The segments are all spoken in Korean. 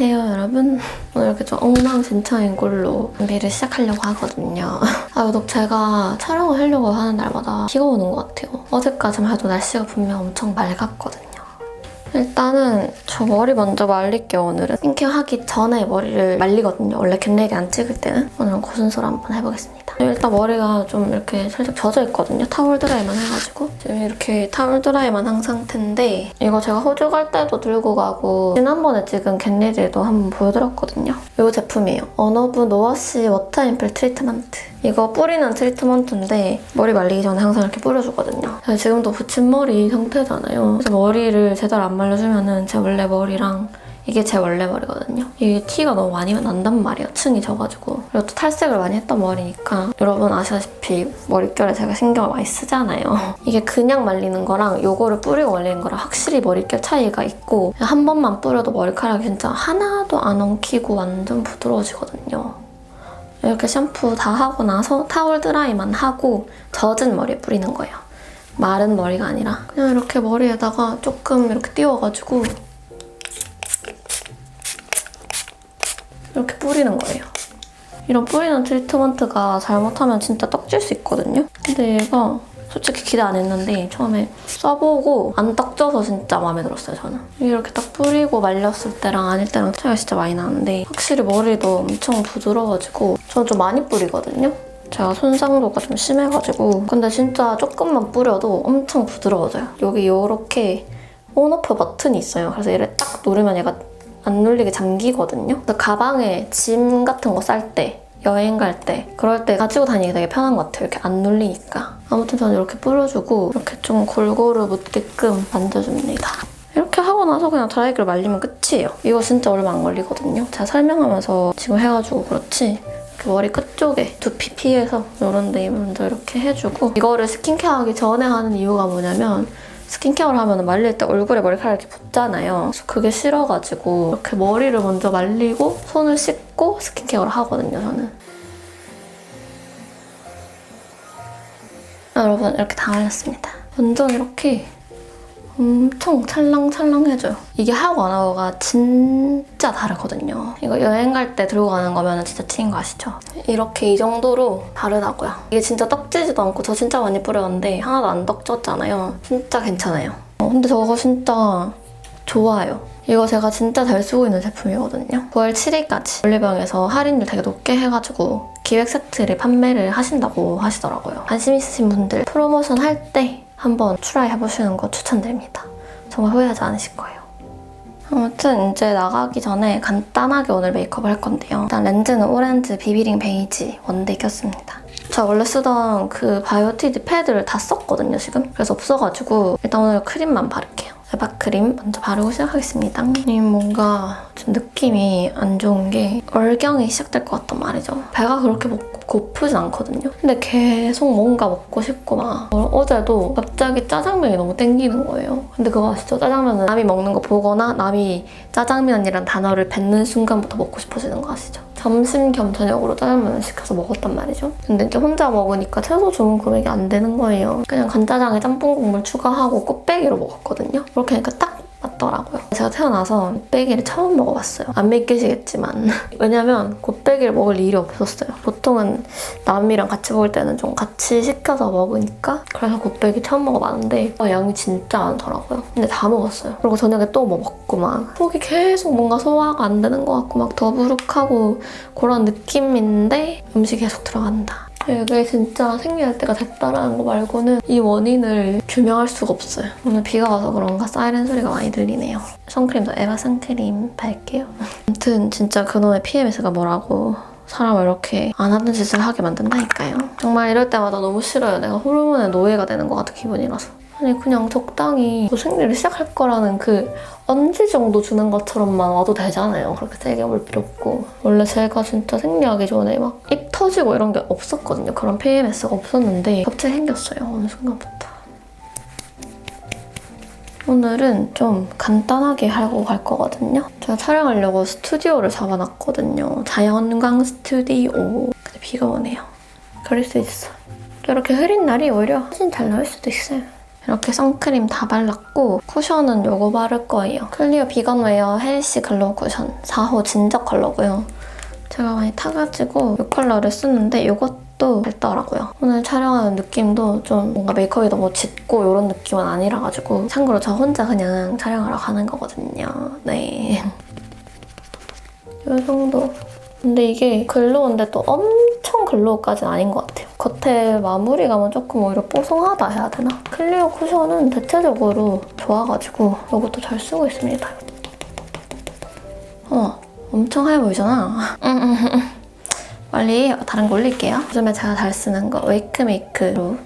안녕하세요 여러분. 오늘 이렇게 좀 엉망진창인 걸로 준비를 시작하려고 하거든요. 유독 제가 촬영을 하려고 하는 날마다 비가 오는 것 같아요. 어제까지만 해도 날씨가 분명 엄청 맑았거든요. 일단은 저 머리 먼저 말릴게요. 오늘은 스킨케어 하기 전에 머리를 말리거든요. 원래 겟레디 안 찍을 때는. 오늘은 고순서로 한번 해보겠습니다. 일단 머리가 좀 이렇게 살짝 젖어 있거든요. 타월 드라이만 해가지고. 지금 이렇게 타월 드라이만 한 상태인데 이거 제가 호주 갈 때도 들고 가고 지난번에 찍은 겟레디에도 한번 보여드렸거든요. 이 제품이에요. 언어브 노워시 워터 앰플 트리트먼트. 이거 뿌리는 트리트먼트인데 머리 말리기 전에 항상 이렇게 뿌려주거든요. 제가 지금도 붙임머리 상태잖아요. 그래서 머리를 제대로 안 말려주면은 제 원래 머리랑 이게 제 원래 머리거든요. 이게 티가 너무 많이 난단 말이에요. 층이 져가지고. 그리고 또 탈색을 많이 했던 머리니까 여러분 아시다시피 머릿결에 제가 신경을 많이 쓰잖아요. 이게 그냥 말리는 거랑 요거를 뿌리고 말리는 거랑 확실히 머릿결 차이가 있고 한 번만 뿌려도 머리카락이 진짜 하나도 안 엉키고 완전 부드러워지거든요. 이렇게 샴푸 다 하고 나서 타월 드라이만 하고 젖은 머리에 뿌리는 거예요. 마른 머리가 아니라 그냥 이렇게 머리에다가 조금 이렇게 띄워가지고 이렇게 뿌리는 거예요. 이런 뿌리는 트리트먼트가 잘못하면 진짜 떡질 수 있거든요. 근데 얘가 솔직히 기대 안 했는데 처음에 써보고 안 떡져서 진짜 마음에 들었어요, 저는. 이렇게 딱 뿌리고 말렸을 때랑 아닐 때랑 차이가 진짜 많이 나는데 확실히 머리도 엄청 부드러워지고 저는 좀 많이 뿌리거든요. 제가 손상도가 좀 심해가지고 근데 진짜 조금만 뿌려도 엄청 부드러워져요. 여기 이렇게 온오프 버튼이 있어요. 그래서 얘를 딱 누르면 얘가 안 눌리게 잠기거든요. 그래서 가방에 짐 같은 거 쌀 때, 여행 갈 때 그럴 때 가지고 다니기 되게 편한 것 같아요. 이렇게 안 눌리니까. 아무튼 저는 이렇게 뿌려주고 이렇게 좀 골고루 묻게끔 만져줍니다. 이렇게 하고 나서 그냥 드라이기로 말리면 끝이에요. 이거 진짜 얼마 안 걸리거든요. 제가 설명하면서 지금 해가지고 그렇지 이렇게 머리 끝쪽에 두피 피해서 이런 데 먼저 이렇게 해주고 이거를 스킨케어 하기 전에 하는 이유가 뭐냐면 스킨케어를 하면 말릴 때 얼굴에 머리카락이 붙잖아요. 그래서 그게 싫어가지고 이렇게 머리를 먼저 말리고 손을 씻고 스킨케어를 하거든요, 저는. 여러분 이렇게 다 말렸습니다. 완전 이렇게 엄청 찰랑찰랑해져요. 이게 하고 안 하고가 진짜 다르거든요. 이거 여행 갈 때 들고 가는 거면 진짜 튀긴 거 아시죠? 이렇게 이 정도로 다르다고요. 이게 진짜 떡지지도 않고 저 진짜 많이 뿌렸는데 하나도 안 떡졌잖아요. 진짜 괜찮아요. 근데 저거 진짜 좋아요. 이거 제가 진짜 잘 쓰고 있는 제품이거든요. 9월 7일까지 올리브영에서 할인율 되게 높게 해가지고 기획 세트를 판매를 하신다고 하시더라고요. 관심 있으신 분들 프로모션 할 때 한번 트라이 해보시는 거 추천드립니다. 정말 후회하지 않으실 거예요. 아무튼 이제 나가기 전에 간단하게 오늘 메이크업을 할 건데요. 일단 렌즈는 오렌지 비비링 베이지 원데이 꼈습니다. 제가 원래 쓰던 그 바이오티드 패드를 다 썼거든요, 지금. 그래서 없어가지고 일단 오늘 크림만 바를게요. 에바크림 먼저 바르고 시작하겠습니다. 이 뭔가 좀 느낌이 안 좋은 게 월경이 시작될 것 같단 말이죠. 배가 그렇게 고프진 않거든요. 근데 계속 뭔가 먹고 싶고 막 어제도 갑자기 짜장면이 너무 땡기는 거예요. 근데 그거 아시죠? 짜장면은 남이 먹는 거 보거나 남이 짜장면이란 단어를 뱉는 순간부터 먹고 싶어지는 거 아시죠? 점심 겸 저녁으로 짜장면을 시켜서 먹었단 말이죠. 근데 이제 혼자 먹으니까 채소 주문 금액이 안 되는 거예요. 그냥 간짜장에 짬뽕 국물 추가하고 꽃배기로 먹었거든요. 그렇게 하니까 딱 맞더라고요. 제가 태어나서 곱빼기를 처음 먹어봤어요. 안 믿기시겠지만 왜냐면 곱빼기를 먹을 일이 없었어요. 보통은 남이랑 같이 먹을 때는 좀 같이 시켜서 먹으니까 그래서 곱빼기 처음 먹어봤는데 양이 진짜 많더라고요. 근데 다 먹었어요. 그리고 저녁에 또 뭐 먹고 막 속이 계속 뭔가 소화가 안 되는 것 같고 막 더부룩하고 그런 느낌인데 음식이 계속 들어간다. 이게 진짜 생리할 때가 됐다라는 거 말고는 이 원인을 규명할 수가 없어요. 오늘 비가 와서 그런가 사이렌 소리가 많이 들리네요. 선크림도 에바 선크림 바를게요. 아무튼 진짜 그놈의 PMS가 뭐라고 사람을 이렇게 안 하던 짓을 하게 만든다니까요. 정말 이럴 때마다 너무 싫어요. 내가 호르몬의 노예가 되는 것 같은 기분이라서. 아니 그냥 적당히 생리를 시작할 거라는 그 언제 정도 주는 것처럼만 와도 되잖아요. 그렇게 세게 올 필요 없고. 원래 제가 진짜 생리하기 전에 막 입 터지고 이런 게 없었거든요. 그런 PMS가 없었는데 갑자기 생겼어요. 어느 순간부터. 오늘은 좀 간단하게 하고 갈 거거든요. 제가 촬영하려고 스튜디오를 잡아놨거든요. 자연광 스튜디오. 근데 비가 오네요. 그럴 수 있어. 이렇게 흐린 날이 오히려 훨씬 잘 나올 수도 있어요. 이렇게 선크림 다 발랐고 쿠션은 요거 바를 거예요. 클리오 비건웨어 헬시 글로우 쿠션 4호 진적 컬러고요. 제가 많이 타가지고 이 컬러를 쓰는데 이것도 밝더라고요. 오늘 촬영하는 느낌도 좀 뭔가 메이크업이 너무 짙고 이런 느낌은 아니라가지고 참고로 저 혼자 그냥 촬영하러 가는 거거든요. 네. 이 정도. 근데 이게 글로우인데 또 엄청 글로우까지는 아닌 것 같아요. 겉에 마무리감은 조금 오히려 뽀송하다 해야 되나? 클리오 쿠션은 대체적으로 좋아가지고 이것도 잘 쓰고 있습니다. 엄청 하얘 보이잖아. 빨리 다른 거 올릴게요. 요즘에 제가 잘 쓰는 거 웨이크메이크로.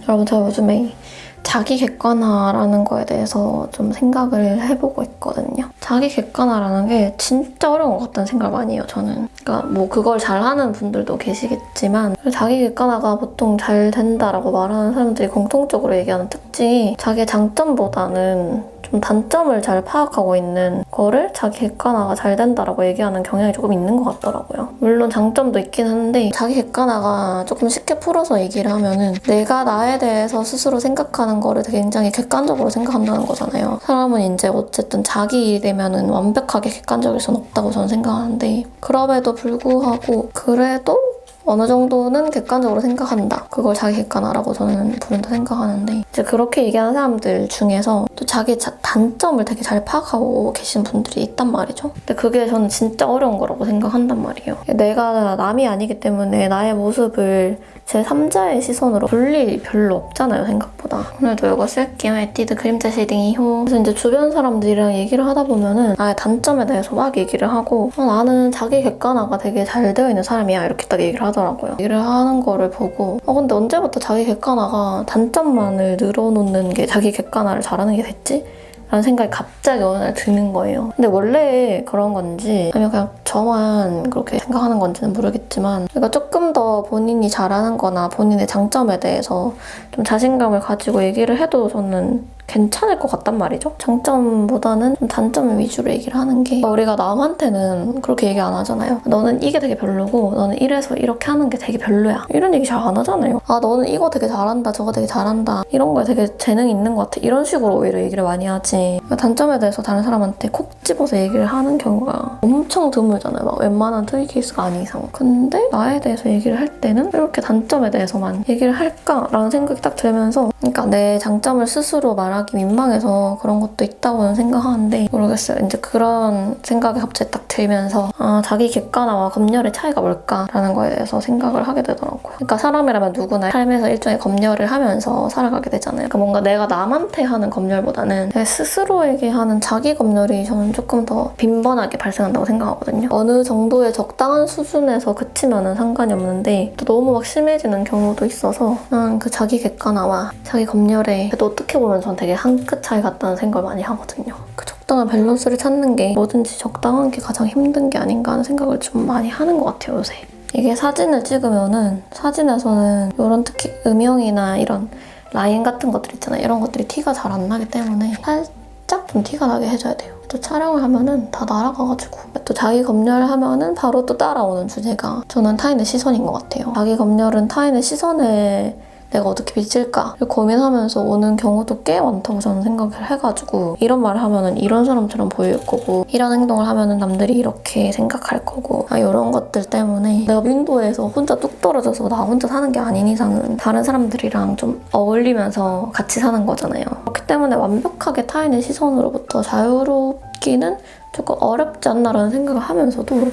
여러분 저 요즘에 자기 객관화라는 거에 대해서 좀 생각을 해보고 있거든요. 자기 객관화라는 게 진짜 어려운 것 같다는 생각을 많이 해요, 저는. 그러니까 뭐 그걸 잘하는 분들도 계시겠지만 자기 객관화가 보통 잘 된다라고 말하는 사람들이 공통적으로 얘기하는 특징이 자기의 장점보다는 좀 단점을 잘 파악하고 있는 거를 자기 객관화가 잘 된다라고 얘기하는 경향이 조금 있는 것 같더라고요. 물론 장점도 있긴 한데 자기 객관화가 조금 쉽게 풀어서 얘기를 하면은 내가 나에 대해서 스스로 생각하는 거를 굉장히 객관적으로 생각한다는 거잖아요. 사람은 이제 어쨌든 자기 일이 되면은 완벽하게 객관적일 수는 없다고 저는 생각하는데 그럼에도 불구하고 그래도 어느 정도는 객관적으로 생각한다. 그걸 자기 객관화라고 저는 부른다 생각하는데 이제 그렇게 얘기하는 사람들 중에서 또 자기 단점을 되게 잘 파악하고 계신 분들이 있단 말이죠. 근데 그게 저는 진짜 어려운 거라고 생각한단 말이에요. 내가 남이 아니기 때문에 나의 모습을 제3자의 시선으로 볼 일이 별로 없잖아요, 생각보다. 오늘도 이거 쓸게요. 에뛰드 그림자 쉐이딩 2호. 그래서 이제 주변 사람들이랑 얘기를 하다 보면은 나의 단점에 대해서 막 얘기를 하고 나는 자기 객관화가 되게 잘 되어 있는 사람이야 이렇게 딱 얘기를 하더라고요. 얘기를 하는 거를 보고 근데 언제부터 자기 객관화가 단점만을 늘어놓는 게 자기 객관화를 잘하는 게 됐지? 라는 생각이 갑자기 어느 날 드는 거예요. 근데 원래 그런 건지 아니면 그냥 저만 그렇게 생각하는 건지는 모르겠지만 그러니까 조금 더 본인이 잘하는 거나 본인의 장점에 대해서 좀 자신감을 가지고 얘기를 해도 저는 괜찮을 것 같단 말이죠. 장점보다는 좀 단점 위주로 얘기를 하는 게 우리가 남한테는 그렇게 얘기 안 하잖아요. 너는 이게 되게 별로고 너는 이래서 이렇게 하는 게 되게 별로야. 이런 얘기 잘 안 하잖아요. 너는 이거 되게 잘한다. 저거 되게 잘한다. 이런 거에 되게 재능이 있는 것 같아. 이런 식으로 오히려 얘기를 많이 하지. 단점에 대해서 다른 사람한테 콕 집어서 얘기를 하는 경우가 엄청 드물잖아요. 막 웬만한 특이 케이스가 아닌 이상. 근데 나에 대해서 얘기를 할 때는 이렇게 단점에 대해서만 얘기를 할까라는 생각이 딱 들면서 그러니까 내 장점을 스스로 말하기 민망해서 그런 것도 있다고는 생각하는데 모르겠어요. 이제 그런 생각이 갑자기 딱 들면서 자기 객관화와 검열의 차이가 뭘까라는 거에 대해서 생각을 하게 되더라고요. 그러니까 사람이라면 누구나 삶에서 일종의 검열을 하면서 살아가게 되잖아요. 그러니까 뭔가 내가 남한테 하는 검열보다는 내 스스로에게 하는 자기 검열이 저는 조금 더 빈번하게 발생한다고 생각하거든요. 어느 정도의 적당한 수준에서 그치면은 상관이 없는데 또 너무 막 심해지는 경우도 있어서 그 자기 객관화와 자기 검열에 그래도 어떻게 보면 전 되게 한 끗 차이 같다는 생각을 많이 하거든요. 그 적당한 밸런스를 찾는 게 뭐든지 적당한 게 가장 힘든 게 아닌가 하는 생각을 좀 많이 하는 것 같아요, 요새. 이게 사진을 찍으면은 사진에서는 이런 특히 음영이나 이런 라인 같은 것들 있잖아요. 이런 것들이 티가 잘 안 나기 때문에 살짝 좀 티가 나게 해줘야 돼요. 또 촬영을 하면은 다 날아가가지고 또 자기 검열을 하면은 바로 또 따라오는 주제가 저는 타인의 시선인 것 같아요. 자기 검열은 타인의 시선에 내가 어떻게 비칠까를 고민하면서 오는 경우도 꽤 많다고 저는 생각을 해가지고 이런 말을 하면은 이런 사람처럼 보일 거고 이런 행동을 하면은 남들이 이렇게 생각할 거고 이런 것들 때문에 내가 윈도에서 혼자 뚝 떨어져서 나 혼자 사는 게 아닌 이상은 다른 사람들이랑 좀 어울리면서 같이 사는 거잖아요. 그렇기 때문에 완벽하게 타인의 시선으로부터 자유롭기는 조금 어렵지 않나라는 생각을 하면서도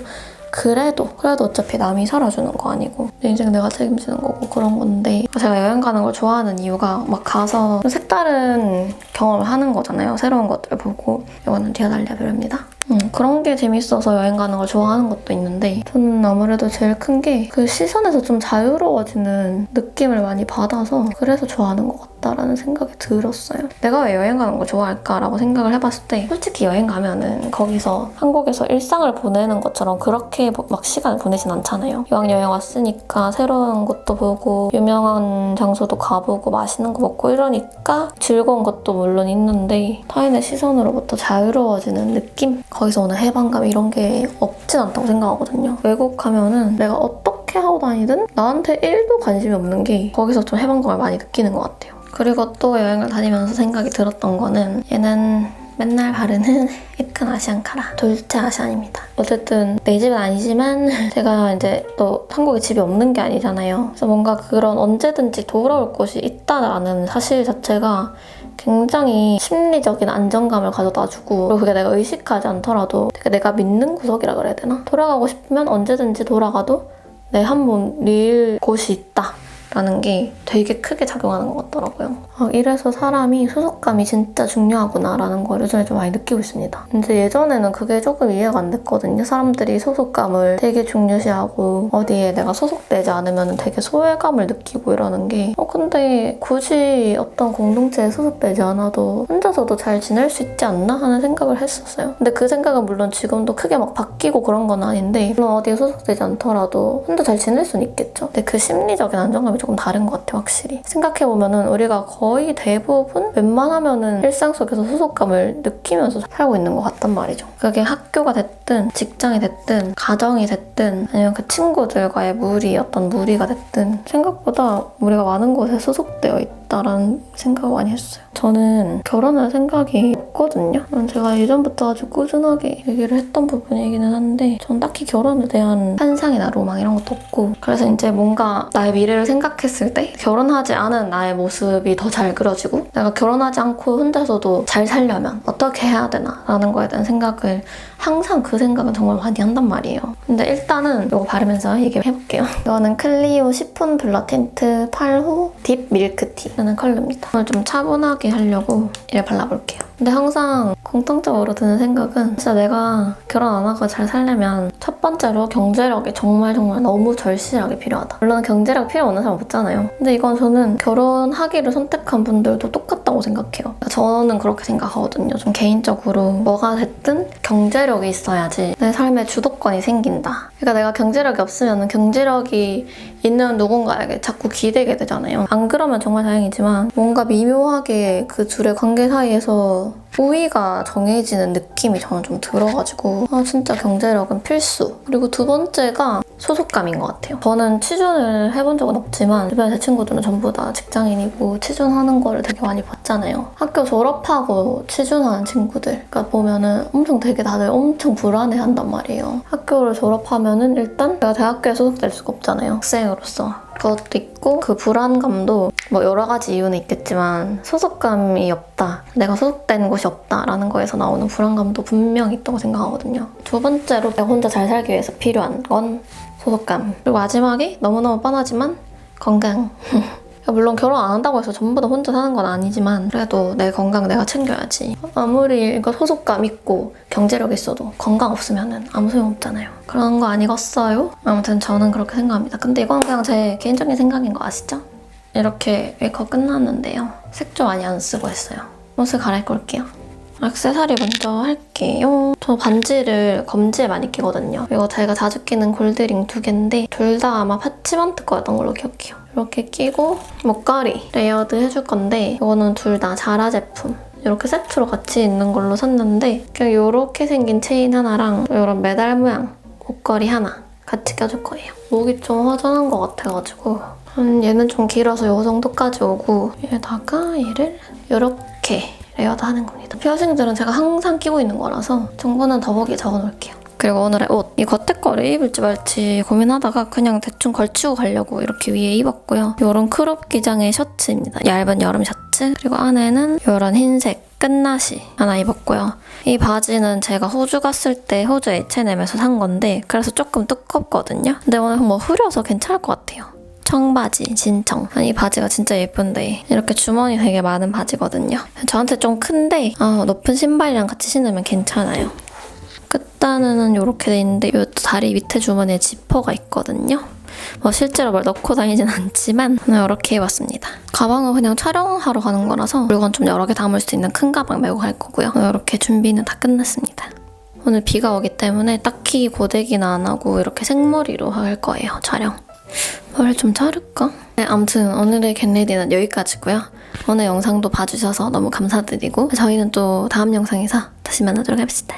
그래도 어차피 남이 살아주는 거 아니고 내 인생 내가 책임지는 거고 그런 건데 제가 여행 가는 걸 좋아하는 이유가 막 가서 색다른 경험을 하는 거잖아요. 새로운 것들을 보고 이거는 디아달리아 뷰입니다. 그런 게 재밌어서 여행 가는 걸 좋아하는 것도 있는데 저는 아무래도 제일 큰 게 그 시선에서 좀 자유로워지는 느낌을 많이 받아서 그래서 좋아하는 것 같다라는 생각이 들었어요. 내가 왜 여행 가는 걸 좋아할까라고 생각을 해봤을 때 솔직히 여행 가면은 거기서 한국에서 일상을 보내는 것처럼 그렇게 막 시간을 보내진 않잖아요. 이왕 여행 왔으니까 새로운 곳도 보고 유명한 장소도 가보고 맛있는 거 먹고 이러니까 즐거운 것도 물론 있는데 타인의 시선으로부터 자유로워지는 느낌? 거기서 오는 해방감 이런 게 없진 않다고 생각하거든요. 외국 가면은 내가 어떻게 어떻게 하고 다니든 나한테 1도 관심이 없는 게 거기서 좀 해방감을 많이 느끼는 것 같아요. 그리고 또 여행을 다니면서 생각이 들었던 거는 얘는 맨날 바르는 에큰 아시안카라 돌체 아시안입니다. 어쨌든 내 집은 아니지만 제가 이제 또 한국에 집이 없는 게 아니잖아요. 그래서 뭔가 그런 언제든지 돌아올 곳이 있다라는 사실 자체가 굉장히 심리적인 안정감을 가져다주고, 그리고 그게 내가 의식하지 않더라도 되게 내가 믿는 구석이라 그래야 되나? 돌아가고 싶으면 언제든지 돌아가도 내 한 번 릴 곳이 있다 라는 게 되게 크게 작용하는 것 같더라고요. 이래서 사람이 소속감이 진짜 중요하구나 라는 걸 요즘에 좀 많이 느끼고 있습니다. 근데 예전에는 그게 조금 이해가 안 됐거든요. 사람들이 소속감을 되게 중요시하고 어디에 내가 소속되지 않으면 되게 소외감을 느끼고 이러는 게 근데 굳이 어떤 공동체에 소속되지 않아도 혼자서도 잘 지낼 수 있지 않나 하는 생각을 했었어요. 근데 그 생각은 물론 지금도 크게 막 바뀌고 그런 건 아닌데, 물론 어디에 소속되지 않더라도 혼자 잘 지낼 수는 있겠죠. 근데 그 심리적인 안정감이 조금 다른 것 같아요, 확실히. 생각해보면은 우리가 거의 대부분 웬만하면은 일상 속에서 소속감을 느끼면서 살고 있는 것 같단 말이죠. 그게 학교가 됐든 직장이 됐든 가정이 됐든 아니면 그 친구들과의 어떤 무리가 됐든 생각보다 우리가 많은 곳에 소속되어 있다라는 생각을 많이 했어요. 저는 결혼할 생각이 없거든요. 제가 예전부터 아주 꾸준하게 얘기를 했던 부분이기는 한데 전 딱히 결혼에 대한 환상이나 로망 이런 것도 없고, 그래서 이제 뭔가 나의 미래를 생각했을 때 결혼하지 않은 나의 모습이 더 잘 그려지고, 내가 결혼하지 않고 혼자서도 잘 살려면 어떻게 해야 되나 라는 거에 대한 생각을 항상 그 생각은 정말 많이 한단 말이에요. 근데 일단은 이거 바르면서 얘기해볼게요. 이거는 클리오 시폰 블러 틴트 8호 딥 밀크티라는 컬러입니다. 오늘 좀 차분하게 하려고 이를 발라볼게요. 근데 항상 공통적으로 드는 생각은 진짜 내가 결혼 안 하고 잘 살려면 첫 번째로 경제력이 정말 너무 절실하게 필요하다. 물론 경제력 필요 없는 사람 없잖아요. 근데 이건 저는 결혼하기를 선택한 분들도 똑같다고 생각해요. 저는 그렇게 생각하거든요. 좀 개인적으로 뭐가 됐든 경제력이 있어야지 내 삶에 주도권이 생긴다. 그러니까 내가 경제력이 없으면 경제력이 있는 누군가에게 자꾸 기대게 되잖아요. 안 그러면 정말 다행이지만 뭔가 미묘하게 그 둘의 관계 사이에서 우위가 정해지는 느낌이 저는 좀 들어가지고 진짜 경제력은 필수. 그리고 두 번째가 소속감인 것 같아요. 저는 취준을 해본 적은 없지만 주변에 제 친구들은 전부 다 직장인이고 취준하는 거를 되게 많이 봤잖아요. 학교 졸업하고 취준하는 친구들 그러니까 보면은 되게 다들 엄청 불안해한단 말이에요. 학교를 졸업하면은 일단 내가 대학교에 소속될 수가 없잖아요, 학생으로서. 그것도 있고 그 불안감도 뭐 여러 가지 이유는 있겠지만 소속감이 없다, 내가 소속된 곳이 없다라는 거에서 나오는 불안감도 분명히 있다고 생각하거든요. 두 번째로 내가 혼자 잘 살기 위해서 필요한 건 소속감. 그리고 마지막이 너무너무 뻔하지만 건강. 물론 결혼 안 한다고 해서 전부 다 혼자 사는 건 아니지만 그래도 내 건강 내가 챙겨야지. 아무리 소속감 있고 경제력 있어도 건강 없으면 아무 소용없잖아요. 그런 거 아니겠어요? 아무튼 저는 그렇게 생각합니다. 근데 이건 그냥 제 개인적인 생각인 거 아시죠? 이렇게 메이크업 끝났는데요. 색조 많이 안 쓰고 했어요. 옷을 갈아입고 올게요. 액세서리 먼저 할게요. 저 반지를 검지에 많이 끼거든요. 이거 제가 자주 끼는 골드링 2개인데 둘 다 아마 파치먼트 거였던 걸로 기억해요. 이렇게 끼고 목걸이 레이어드 해줄 건데 이거는 둘 다 자라 제품. 이렇게 세트로 같이 있는 걸로 샀는데 그냥 이렇게 생긴 체인 하나랑 이런 메달 모양 목걸이 하나 같이 껴줄 거예요. 목이 좀 허전한 것 같아가지고 얘는 좀 길어서 이 정도까지 오고 얘에다가 얘를 이렇게 레이어드 하는 겁니다. 피어싱들은 제가 항상 끼고 있는 거라서 정보는 더보기에 적어놓을게요. 그리고 오늘의 옷, 이 겉에 거를 입을지 말지 고민하다가 그냥 대충 걸치고 가려고 이렇게 위에 입었고요. 이런 크롭 기장의 셔츠입니다. 얇은 여름 셔츠. 그리고 안에는 이런 흰색 끝나시 하나 입었고요. 이 바지는 제가 호주 갔을 때 호주 H&M에서 산 건데 그래서 조금 두껍거든요. 근데 오늘 뭐 흐려서 괜찮을 것 같아요. 청바지, 진청. 이 바지가 진짜 예쁜데 이렇게 주머니 되게 많은 바지거든요. 저한테 좀 큰데 높은 신발이랑 같이 신으면 괜찮아요. 끝단은 이렇게 돼 있는데 이 다리 밑에 주머니에 지퍼가 있거든요. 뭐 실제로 뭘 넣고 다니진 않지만 이렇게 해봤습니다. 가방은 그냥 촬영하러 가는 거라서 물건 좀 여러 개 담을 수 있는 큰 가방 메고 갈 거고요. 이렇게 준비는 다 끝났습니다. 오늘 비가 오기 때문에 딱히 고데기는 안 하고 이렇게 생머리로 할 거예요, 촬영. 머리를 좀 자를까? 네, 아무튼 오늘의 겟레디는 여기까지고요. 오늘 영상도 봐주셔서 너무 감사드리고 저희는 또 다음 영상에서 다시 만나도록 합시다.